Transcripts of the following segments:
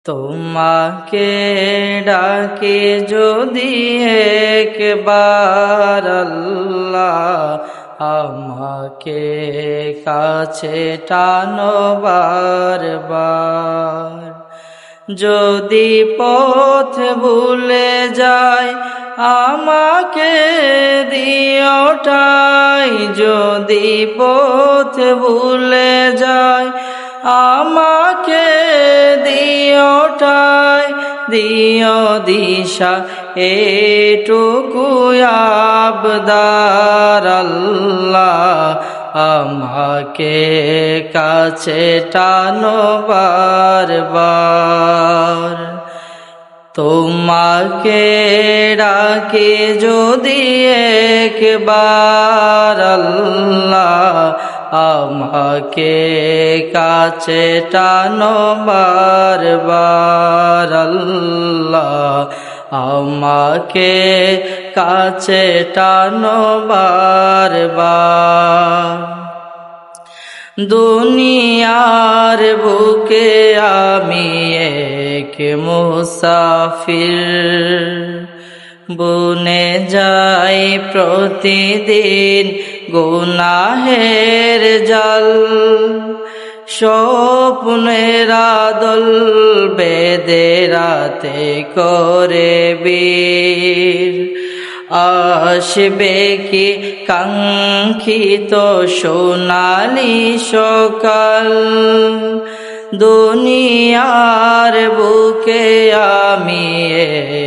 তোমাকে ডাকি যদি একবার আল্লাহ, আমাকে কাছে টানো বারবার। যদি পথ ভুলে যায় আমাকে দিও ঠাই, যদি পথ ভুলে যায় আমাকে দিও ঠাই, দিও দিশা এটুকু আবদার আল্লাহ, আমাকে কাছে টানো বারবার। তোমাকে ডাকি যদি একবার আল্লাহ, আমাকে কাছে টানো বারবার আল্লাহ, আমাকে কাছে টানো বারবার। দুনিয়ার বুকে আমি এক মুসাফির, বুনে যাই প্রতিদিন গুনাহের জাল, স্বপ্নের আদল বেঁধে রাতে করে বীর। আসবে কি কাঙ্ক্ষিত সোনালি সকাল, দুনিয়ার বুকে আমি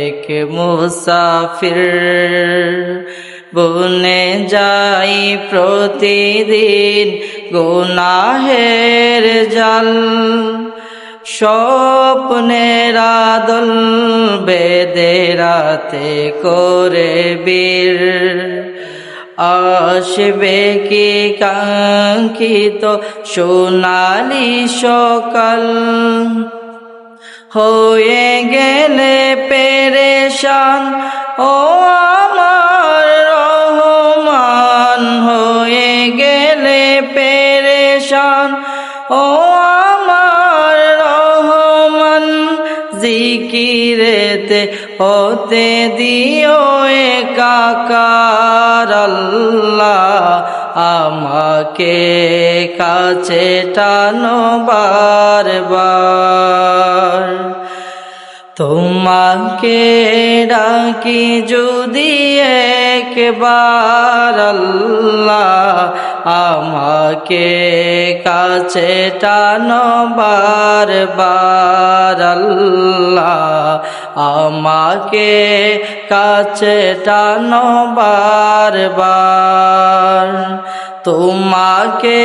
এক মুসাফির, বুনে যাই প্রতিদিন গুনাহের জাল, স্বপ্নের আদল বেঁধে রাতে করে বীর। আসবে কি কাঙ্ক্ষিত সোনালি সকাল, হয়ে গেলে পেরেশান ও আমার রহমান, হয়ে গেলে পেরেশান ও আমার রহমান, জিকিরেতে হতে দিও একাকার আল্লাহ, আমাকে কাছে টানো বারবার। তোমাকে ডাকি যদি একবার আল্লাহ, আমাকে কাছে টানো বারবার আল্লাহ, আমাকে কাছে টানো বারবার। তোমাকে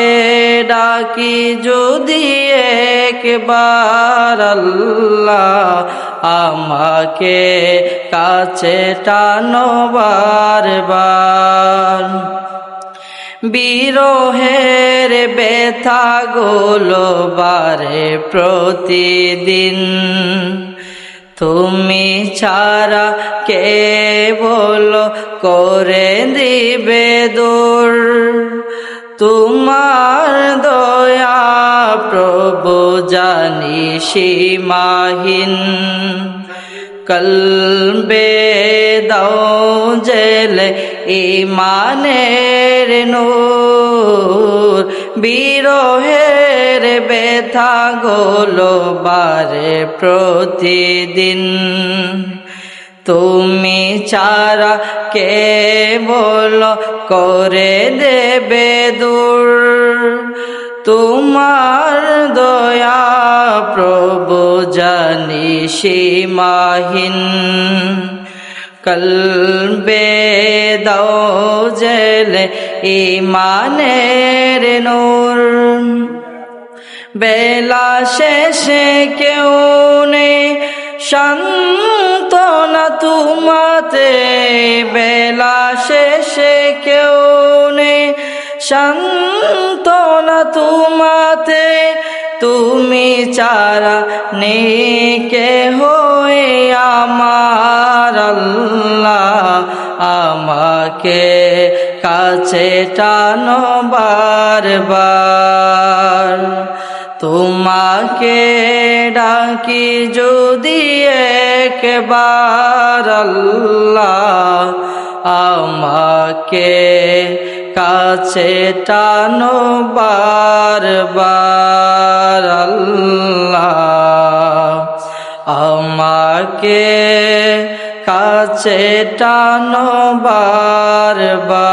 ডাকি যদি একবার আল্লাহ, আমাকে কাছে টানো বারবার। বিরহের ব্যথা গুলো বারে প্রতিদিন, তুমি ছাড়া কে বলো করে দিবে দূর। তোমার দয়া প্রভু জানি সীমাহীন, কলবে দাও জেলে ইমানের নূর। বিরহের ব্যথা গুলো বারে প্রতিদিন, তুমি ছাড়া কে বলো করে দেবে দূর। তোমার দয়া প্রভু জানি সীমাহীন, কলবে দাও জেলে ইমানের নূর। বেলা শেষে কেউ নেই সান্ত্বনা তোমাতে, বেলা শেষে কেউ নেই সান্ত্বনা তোমাতে, তুমি ছাড়া নেই কেহ আমার আল্লাহ, আমাকে কাছে টানো বারবার। তোমাকে ডাকি যদি একবার আল্লাহ, আমাকে কাছে টানো বারবার আল্লাহ, আমাকে কাছে টানো বারবার।